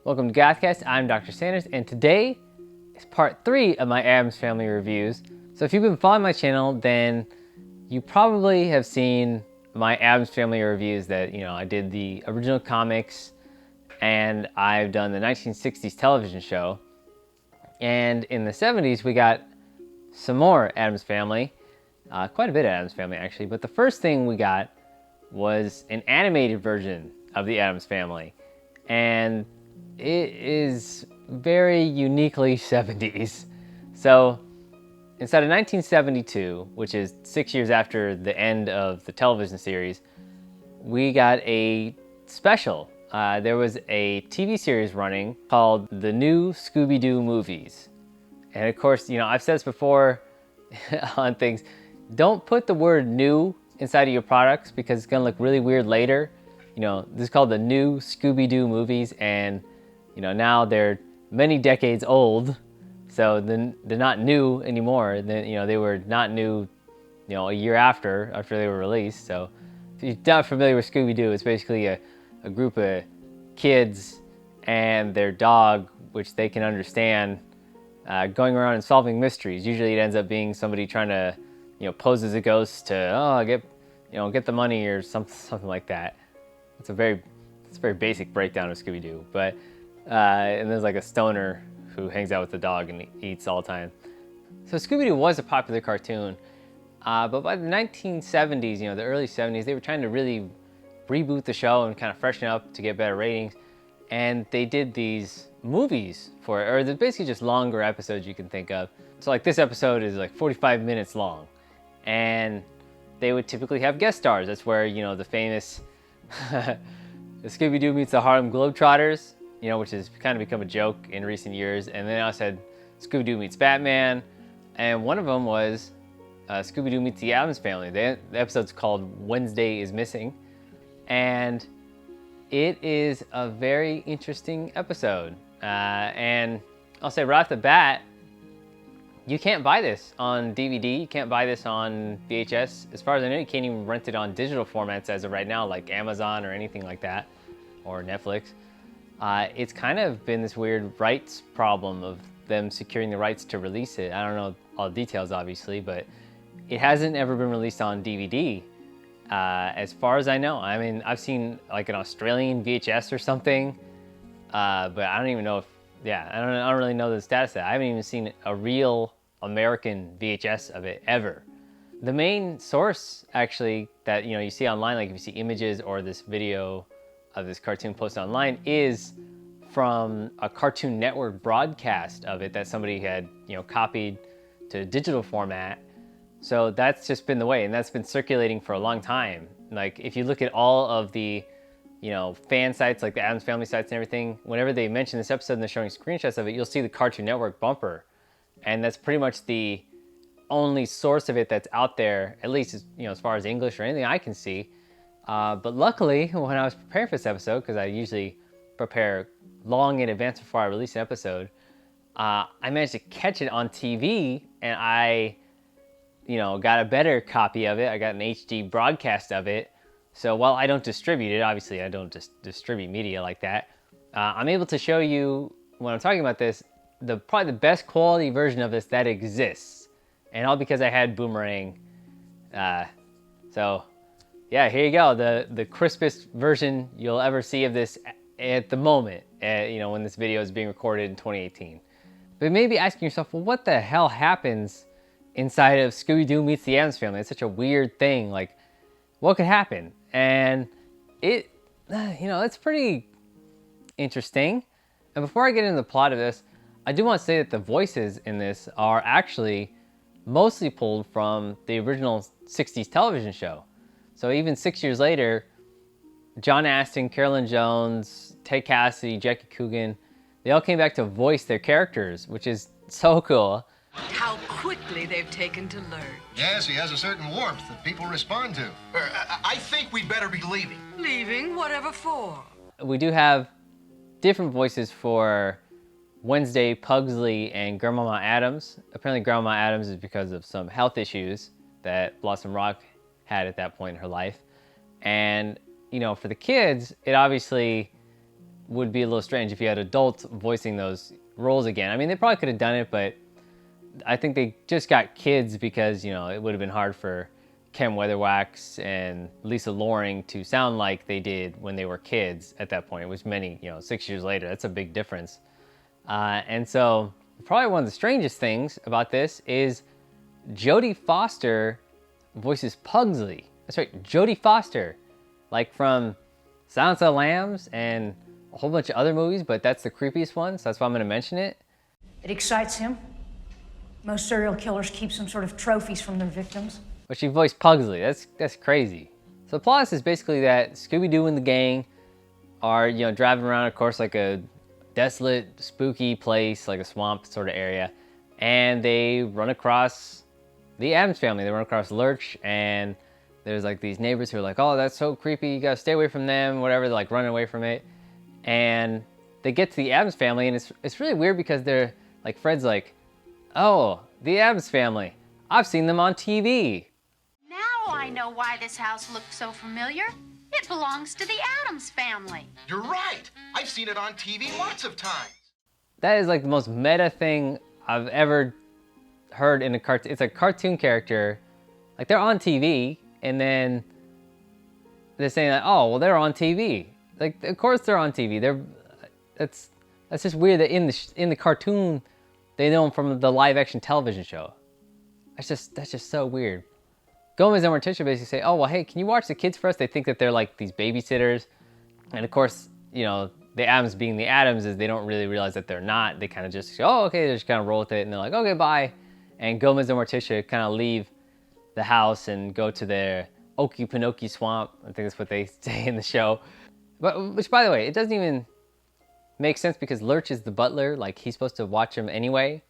Welcome to GothCast. I'm Dr. Sanders, and today is part 3 of my Addams Family reviews. So if you've been following my channel, then you probably have seen my Addams Family reviews that, I did the original comics, and I've done the 1960s television show. And in the 70s, we got some more Addams Family, quite a bit of Addams Family actually, but the first thing we got was an animated version of the Addams Family. And it is very uniquely 70s. So instead of 1972, which is 6 years after the end of the television series, we got a special. There was a TV series running called The New Scooby-Doo Movies. And of course, I've said this before on things, don't put the word new inside of your products because it's gonna look really weird later. This is called The New Scooby-Doo Movies, and now they're many decades old, so then they're not new anymore. They were not new, a year after they were released. So if you're not familiar with Scooby-Doo, it's basically a group of kids and their dog, which they can understand, going around and solving mysteries. Usually it ends up being somebody trying to, pose as a ghost to, get the money or something like that. It's a very basic breakdown of Scooby-Doo, but and there's like a stoner who hangs out with the dog and eats all the time. So Scooby-Doo was a popular cartoon, but by the 1970s, the early 70s, they were trying to really reboot the show and kind of freshen it up to get better ratings, and they did these movies for it, or they're basically just longer episodes you can think of. So like this episode is like 45 minutes long, and they would typically have guest stars. That's where, the famous the Scooby-Doo meets the Harlem Globetrotters, which has kind of become a joke in recent years. And then I also had Scooby-Doo meets Batman, and one of them was Scooby-Doo meets the Addams Family. The episode's called Wednesday is Missing, and it is a very interesting episode. And I'll say right off the bat, you can't buy this on DVD, you can't buy this on VHS. As far as I know, you can't even rent it on digital formats as of right now, like Amazon or anything like that, or Netflix. It's kind of been this weird rights problem of them securing the rights to release it. I don't know all the details, obviously, but it hasn't ever been released on DVD, as far as I know. I mean, I've seen like an Australian VHS or something, but I don't even know if, I don't really know the status of that. I haven't even seen a real American VHS of it ever. The main source actually that you see online, like if you see images or this video of this cartoon posted online, is from a Cartoon Network broadcast of it that somebody had copied to digital format. So that's just been the way, and that's been circulating for a long time. Like if you look at all of the fan sites like the Addams Family sites and everything, whenever they mention this episode and they're showing screenshots of it, you'll see the Cartoon Network bumper. And that's pretty much the only source of it that's out there, at least as far as English or anything I can see. But luckily, when I was preparing for this episode, because I usually prepare long in advance before I release an episode, I managed to catch it on TV, and I, got a better copy of it. I got an HD broadcast of it. So while I don't distribute it, obviously I don't just distribute media like that, I'm able to show you, when I'm talking about this, probably the best quality version of this that exists. And all because I had Boomerang. So yeah, here you go. The crispest version you'll ever see of this at the moment, when this video is being recorded in 2018. But you may be asking yourself, well, what the hell happens inside of Scooby-Doo meets the Addams Family? It's such a weird thing. Like, what could happen? And it's pretty interesting. And before I get into the plot of this, I do want to say that the voices in this are actually mostly pulled from the original 60s television show. So even 6 years later, John Astin, Carolyn Jones, Ted Cassidy, Jackie Coogan, they all came back to voice their characters, which is so cool. How quickly they've taken to learn. Yes, he has a certain warmth that people respond to. I think we'd better be leaving. Leaving? Whatever for? We do have different voices for Wednesday, Pugsley, and Grandmama Addams. Apparently Grandmama Addams is because of some health issues that Blossom Rock had at that point in her life. And, for the kids, it obviously would be a little strange if you had adults voicing those roles again. I mean, they probably could have done it, but I think they just got kids because, you know, it would have been hard for Ken Weatherwax and Lisa Loring to sound like they did when they were kids at that point, which many, 6 years later, that's a big difference. And so probably one of the strangest things about this is Jodie Foster voices Pugsley. That's right, Jodie Foster, like from Silence of the Lambs and a whole bunch of other movies, but that's the creepiest one, so that's why I'm going to mention it. It excites him. Most serial killers keep some sort of trophies from their victims. But she voiced Pugsley. That's crazy. So the plot is basically that Scooby-Doo and the gang are, driving around, of course, like a desolate, spooky place, like a swamp sort of area, and they run across the Addams Family. They run across Lurch, and there's like these neighbors who are like, oh, that's so creepy, you gotta stay away from them, whatever. They're like running away from it, and they get to the Addams Family, and it's really weird because they're like, Fred's like, oh, the Addams Family, I've seen them on TV. Now I know why this house looked so familiar. It belongs to the Addams Family. You're right. I've seen it on TV lots of times. That is like the most meta thing I've ever heard in a cartoon. It's a cartoon character, like they're on TV, and then they're saying that, oh, well, they're on TV. Like, of course they're on TV. That's just weird that in the cartoon they know them from the live action television show. That's just so weird. Gomez and Morticia basically say, oh, well, hey, can you watch the kids for us? They think that they're like these babysitters. And of course, the Addams being the Addams is they don't really realize that they're not. They kind of just go, oh, okay, they just kind of roll with it. And they're like, okay, bye. And Gomez and Morticia kind of leave the house and go to their Okefenokee swamp. I think that's what they say in the show. But, which, by the way, it doesn't even make sense because Lurch is the butler. Like, he's supposed to watch him anyway.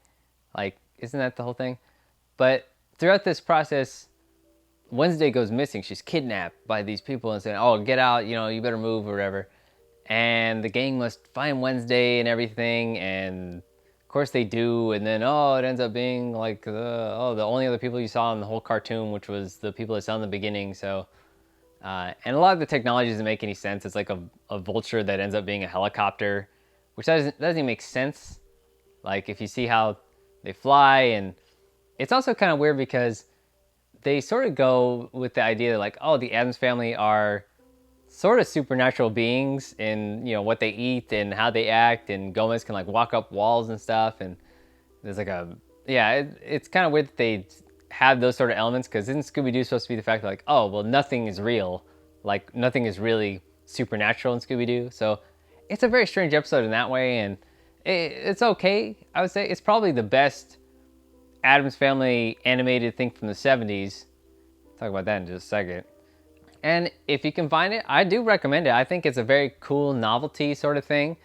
Like, isn't that the whole thing? But throughout this process, Wednesday goes missing. She's kidnapped by these people and saying, oh, get out, you better move or whatever. And the gang must find Wednesday and everything. And of course they do. And then, it ends up being like, the only other people you saw in the whole cartoon, which was the people that saw in the beginning. So, and a lot of the technology doesn't make any sense. It's like a vulture that ends up being a helicopter, which doesn't even make sense. Like, if you see how they fly. And it's also kind of weird because they sort of go with the idea that, like, oh, the Addams Family are sort of supernatural beings in, what they eat and how they act, and Gomez can, like, walk up walls and stuff, and there's like it's kind of weird that they have those sort of elements, because isn't Scooby-Doo supposed to be the fact that, like, oh, well, nothing is real, like, nothing is really supernatural in Scooby-Doo, so it's a very strange episode in that way, and it's okay, I would say. It's probably the best Addams Family animated thing from the 70s. Talk about that in just a second. And if you can find it, I do recommend it. I think it's a very cool novelty sort of thing.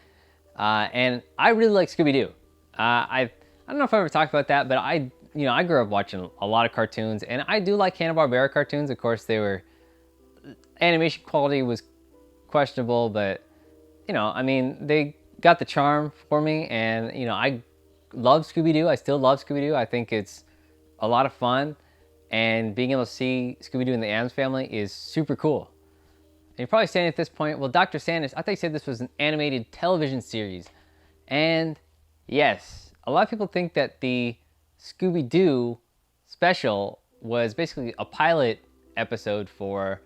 And I really like Scooby-Doo. I don't know if I ever talked about that, but I grew up watching a lot of cartoons, and I do like Hanna-Barbera cartoons. Of course, animation quality was questionable, but they got the charm for me, and I love Scooby-Doo. I still love Scooby-Doo. I think it's a lot of fun, and being able to see Scooby-Doo and the Addams Family is super cool. And you're probably saying at this point, well, Dr. Sanders, I thought you said this was an animated television series. And yes, a lot of people think that the Scooby-Doo special was basically a pilot episode for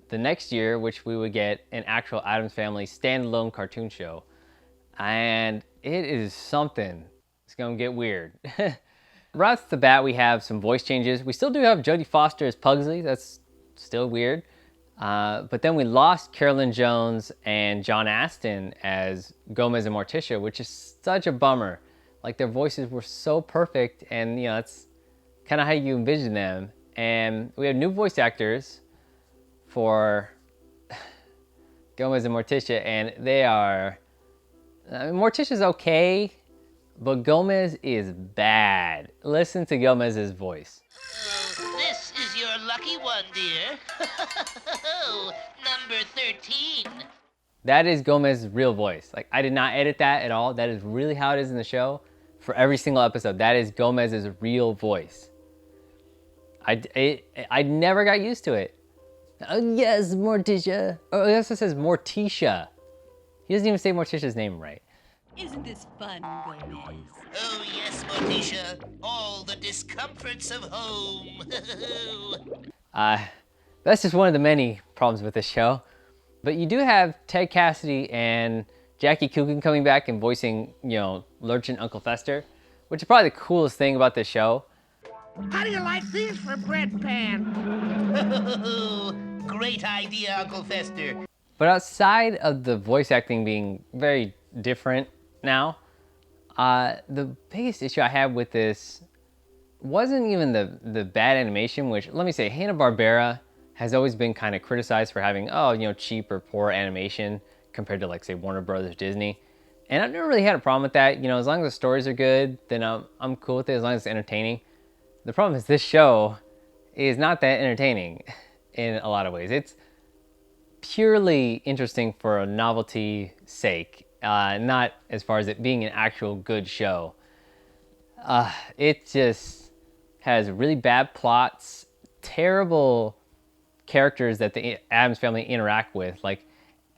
the next year, which we would get an actual Addams Family standalone cartoon show. And it is something. It's gonna get weird. Right off the bat, we have some voice changes. We still do have Jodie Foster as Pugsley. That's still weird. But then we lost Carolyn Jones and John Astin as Gomez and Morticia, which is such a bummer. Like, their voices were so perfect, and that's kind of how you envision them. And we have new voice actors for Gomez and Morticia, and they are... Morticia's okay, but Gomez is bad. Listen to Gomez's voice. This is your lucky one, dear. Number 13. That is Gomez's real voice. Like, I did not edit that at all. That is really how it is in the show for every single episode. That is Gomez's real voice. I never got used to it. Oh, yes, Morticia. Oh, it also says Morticia. He doesn't even say Morticia's name right. Isn't this fun, Gomez? Oh, yes, Morticia. All the discomforts of home. That's just one of the many problems with this show. But you do have Ted Cassidy and Jackie Coogan coming back and voicing, Lurch and Uncle Fester, which is probably the coolest thing about this show. How do you like these for bread pan? Great idea, Uncle Fester. But outside of the voice acting being very different now, the biggest issue I had with this wasn't even the bad animation, which, let me say, Hanna-Barbera has always been kind of criticized for having, cheap or poor animation compared to, like, say, Warner Brothers, Disney. And I've never really had a problem with that. As long as the stories are good, then I'm cool with it, as long as it's entertaining. The problem is this show is not that entertaining in a lot of ways. It's purely interesting for a novelty sake, not as far as it being an actual good show. It just has really bad plots, terrible characters that the Addams Family interact with. Like,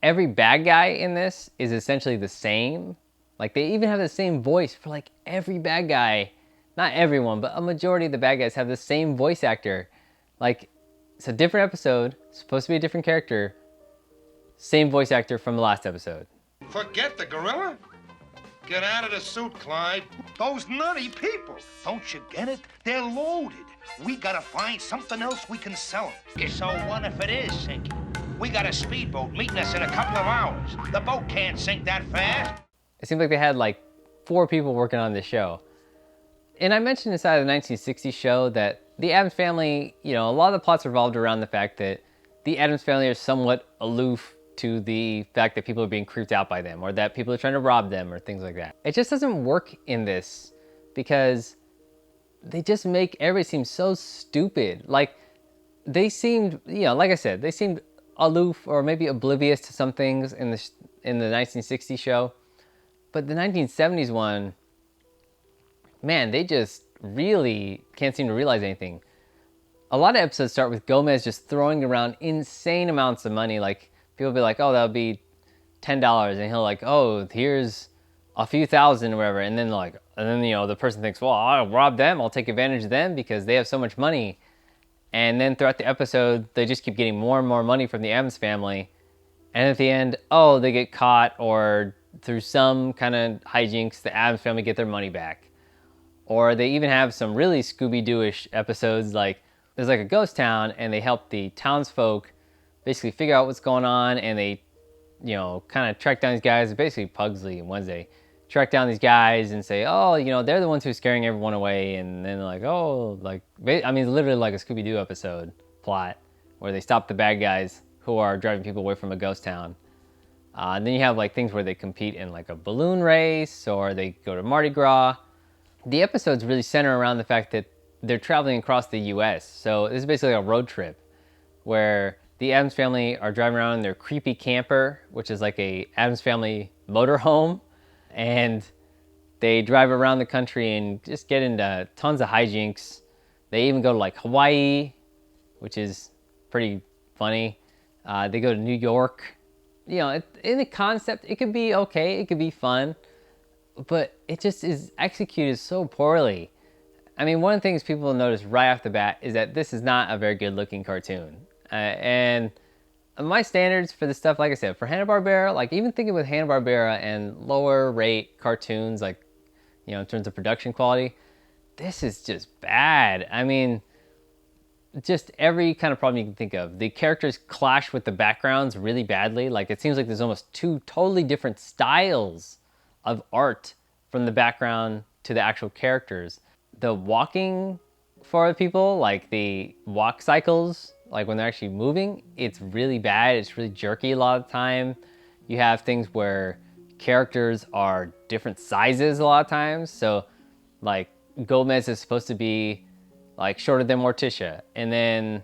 every bad guy in this is essentially the same. Like, they even have the same voice for, like, every bad guy. Not everyone, but a majority of the bad guys have the same voice actor. Like, it's a different episode, supposed to be a different character, same voice actor from the last episode. Forget the gorilla? Get out of the suit, Clyde. Those nutty people. Don't you get it? They're loaded. We gotta find something else we can sell them. So what if it is sinking? We got a speedboat meeting us in a couple of hours. The boat can't sink that fast. It seems like they had like 4 people working on this show. And I mentioned inside of the 1960s show that the Addams Family, a lot of the plots revolved around the fact that the Addams Family are somewhat aloof to the fact that people are being creeped out by them, or that people are trying to rob them, or things like that. It just doesn't work in this because they just make everybody seem so stupid. Like, they seemed, like I said, they seemed aloof or maybe oblivious to some things in the 1960s show. But the 1970s one, man, they just really can't seem to realize anything. A lot of episodes start with Gomez just throwing around insane amounts of money. Like, people will be like, oh, that'll be $10. And he'll like, oh, here's a few thousand or whatever. And then the person thinks, well, I'll rob them. I'll take advantage of them because they have so much money. And then throughout the episode, they just keep getting more and more money from the Addams Family. And at the end, they get caught, or through some kind of hijinks, the Addams Family get their money back. Or they even have some really Scooby-Doo-ish episodes, like there's like a ghost town and they help the townsfolk basically figure out what's going on, and they, kind of track down these guys, basically Pugsley and Wednesday, track down these guys and say, they're the ones who are scaring everyone away, and then like, literally like a Scooby-Doo episode plot where they stop the bad guys who are driving people away from a ghost town. And then you have like things where they compete in like a balloon race, or they go to Mardi Gras. The episodes really center around the fact that they're traveling across the U.S. So this is basically a road trip where the Addams Family are driving around in their creepy camper, which is like a Addams Family motorhome, and they drive around the country and just get into tons of hijinks. They even go to like Hawaii, which is pretty funny. They go to New York. In the concept, it could be okay, it could be fun, but it just is executed so poorly. I mean, one of the things people will notice right off the bat is that this is not a very good looking cartoon. And my standards for this stuff, like I said, for Hanna-Barbera, like even thinking with Hanna-Barbera and lower rate cartoons, like, in terms of production quality, this is just bad. I mean, just every kind of problem you can think of. The characters clash with the backgrounds really badly. Like, it seems like there's almost 2 totally different styles of art from the background to the actual characters. The walking for the people, like the walk cycles, like when they're actually moving, it's really bad. It's really jerky a lot of the time. You have things where characters are different sizes a lot of times. So like Gomez is supposed to be like shorter than Morticia, and then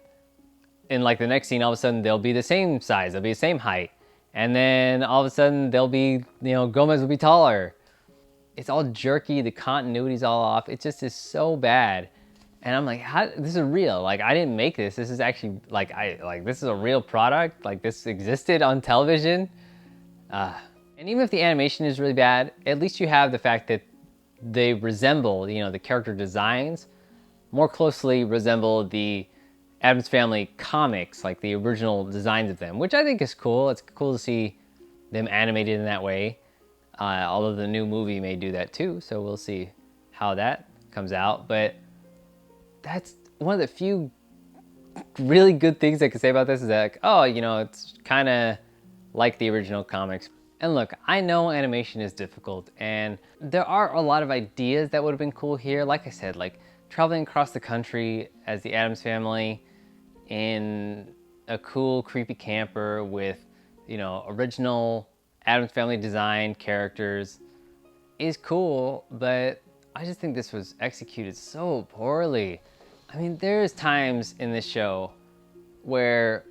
in like the next scene, all of a sudden they'll be the same size, they'll be the same height, and then all of a sudden they'll be, Gomez will be taller. It's all jerky, the continuity's all off. It just is so bad. And I'm like, this is real. Like, I didn't make this. This is actually this is a real product. Like, this existed on television. And even if the animation is really bad, at least you have the fact that they resemble, you know, the character designs more closely resemble the Addams Family comics, like the original designs of them, which I think is cool. It's cool to see them animated in that way. Although the new movie may do that too, so we'll see how that comes out. But that's one of the few really good things I can say about this is that, like, oh, you know, it's kind of like the original comics. And look, I know animation is difficult, and there are a lot of ideas that would have been cool here. Like I said, like traveling across the country as the Addams Family in a cool, creepy camper with, you know, original Addams Family designed characters is cool, but I just think this was executed so poorly. I mean, there's times in this show where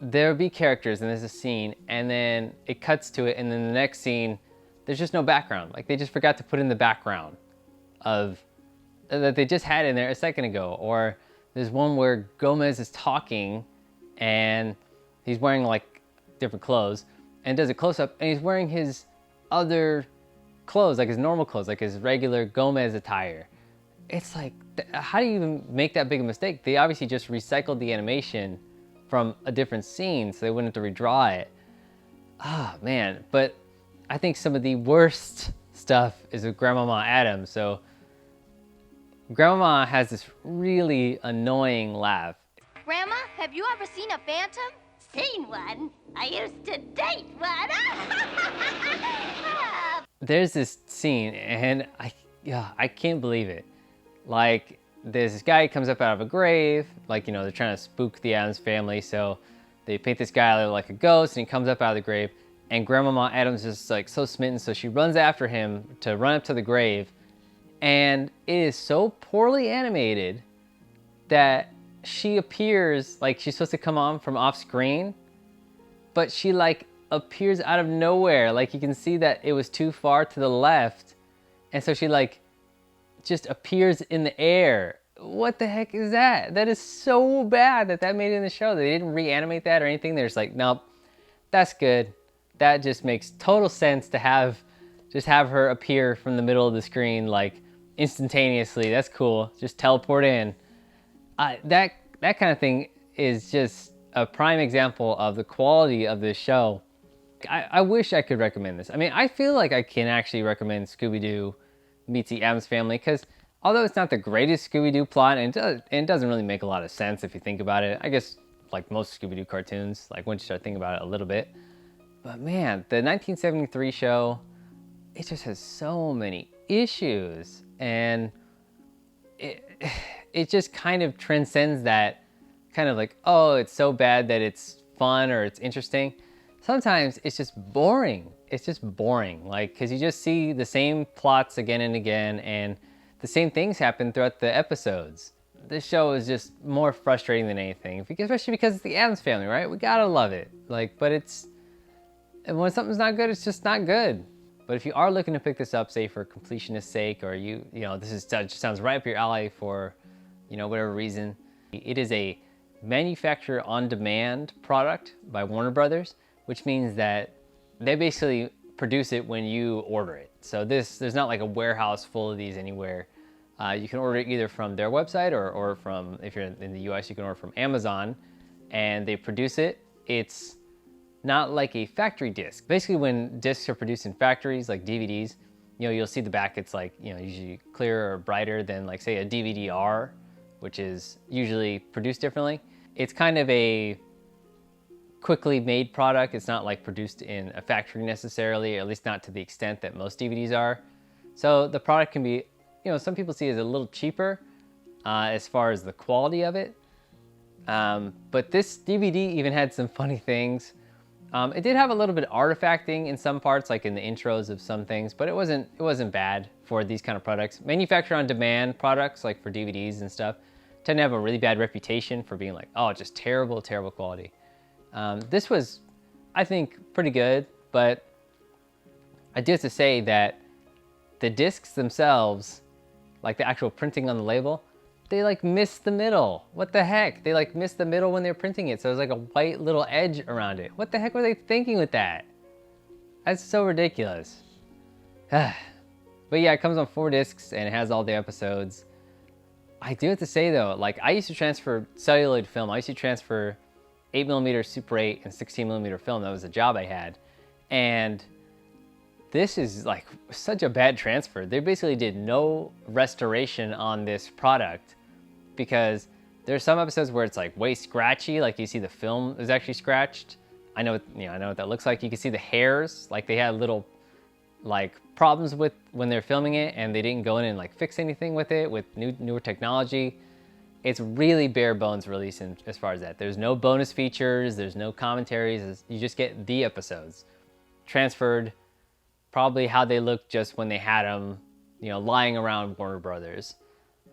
there'll be characters and there's a scene and then it cuts to it and then the next scene, there's just no background. Like they just forgot to put in the background of that they just had in there a second ago. Or there's one where Gomez is talking and he's wearing like different clothes and does a close-up and he's wearing his other clothes, like his normal clothes, like his regular Gomez attire. It's like, how do you even make that big a mistake? They obviously just recycled the animation from a different scene so they wouldn't have to redraw it. Oh man, but I think some of the worst stuff is with Grandmama Addams. So Grandmama has this really annoying laugh. Grandma, have you ever seen a phantom? Seen one? I used to date one. There's this scene and I can't believe it. Like there's this guy who comes up out of a grave, like, you know, they're trying to spook the Addams Family, so they paint this guy like a ghost and he comes up out of the grave and Grandmama Addams is like so smitten, so she runs after him to run up to the grave, and it is so poorly animated that she appears like she's supposed to come on from off screen, but she like appears out of nowhere. Like you can see that it was too far to the left, and so she like just appears in the air. What the heck is that? That is so bad that made it in the show. They didn't reanimate that or anything. They're just like, nope, that's good. That just makes total sense to have her appear from the middle of the screen like instantaneously. That's cool. Just teleport in. That kind of thing is just a prime example of the quality of this show. I wish I could recommend this. I mean, I feel like I can actually recommend Scooby-Doo Meets the Addams Family, because although it's not the greatest Scooby-Doo plot, and it doesn't really make a lot of sense if you think about it. I guess like most Scooby-Doo cartoons, like once you start thinking about it a little bit. But man, the 1973 show, it just has so many issues, and it just kind of transcends that kind of like, oh, it's so bad that it's fun or it's interesting. Sometimes it's just boring. It's just boring, like, because you just see the same plots again and again, and the same things happen throughout the episodes. This show is just more frustrating than anything, especially because it's the Addams Family, right? We gotta love it. Like, but when something's not good, it's just not good. But if you are looking to pick this up, say for completionist's sake, or you know, this just sounds right up your alley for, you know, whatever reason, it is a manufacturer on demand product by Warner Brothers, which means that they basically produce it when you order it. So there's not like a warehouse full of these anywhere. You can order it either from their website or from, if you're in the US, you can order from Amazon, and they produce it. It's not like a factory disc. Basically, when discs are produced in factories, like DVDs, you know, you'll see the back, it's like, you know, usually clearer or brighter than like, say, a DVD-R, which is usually produced differently. It's kind of a quickly made product. It's not like produced in a factory necessarily, or at least not to the extent that most DVDs are. So the product can be, you know, some people see it as a little cheaper as far as the quality of it. But this DVD even had some funny things. It did have a little bit of artifacting in some parts, like in the intros of some things, but it wasn't bad for these kind of products. Manufacturer on demand products, like for DVDs and stuff, tend to have a really bad reputation for being like, oh, just terrible, terrible quality. This was, I think, pretty good, but I do have to say that the discs themselves, like the actual printing on the label, they like missed the middle. What the heck? They like missed the middle when they were printing it, so there's like a white little edge around it. What the heck were they thinking with that? That's so ridiculous. But yeah, it comes on 4 discs and it has all the episodes. I do have to say though, like I used to transfer celluloid film. I used to transfer 8mm Super 8 and 16mm film. That was a job I had. And this is like such a bad transfer. They basically did no restoration on this product because there's some episodes where it's like way scratchy, like you see the film is actually scratched. I know what that looks like. You can see the hairs, like they had little like problems with when they're filming it and they didn't go in and like fix anything with it with newer technology. It's really bare bones release as far as that. There's no bonus features, there's no commentaries, you just get the episodes transferred probably how they looked just when they had them, lying around Warner Brothers.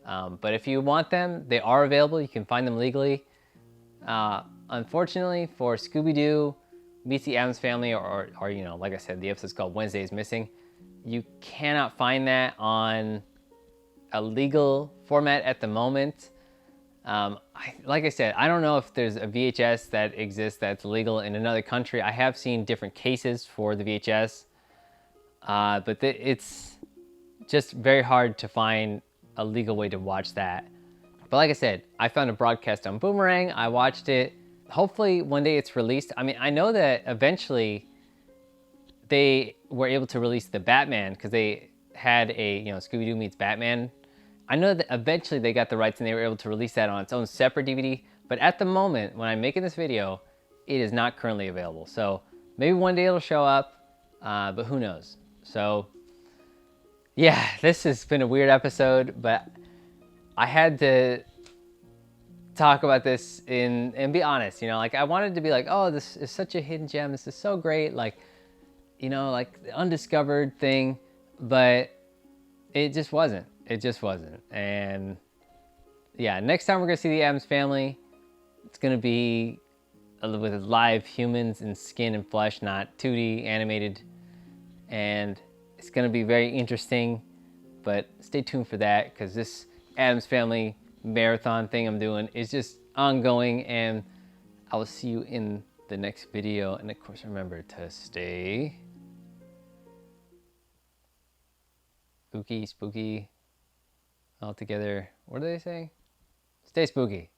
But if you want them, they are available. You can find them legally. Unfortunately, for Scooby-Doo Meets the Addams Family, or like I said, the episode's called Wednesday is Missing, you cannot find that on a legal format at the moment. Like I said, I don't know if there's a VHS that exists that's legal in another country. I have seen different cases for the VHS. But it's just very hard to find a legal way to watch that. But like I said, I found a broadcast on Boomerang. I watched it. Hopefully one day it's released. I mean, I know that eventually they were able to release the Batman because they had a, Scooby-Doo Meets Batman. I know that eventually they got the rights and they were able to release that on its own separate DVD. But at the moment, when I'm making this video, it is not currently available. So maybe one day it'll show up, but who knows? So yeah, this has been a weird episode, but I had to talk about this and be honest, like I wanted to be like, oh, this is such a hidden gem. This is so great. Like, like the undiscovered thing, but it just wasn't. It just wasn't. And yeah, next time we're going to see the Addams Family, it's going to be with live humans in skin and flesh, not 2D animated. And it's going to be very interesting, but stay tuned for that because this Addams Family marathon thing I'm doing is just ongoing, and I will see you in the next video. And of course, remember to stay spooky all together. What do they say? Stay spooky.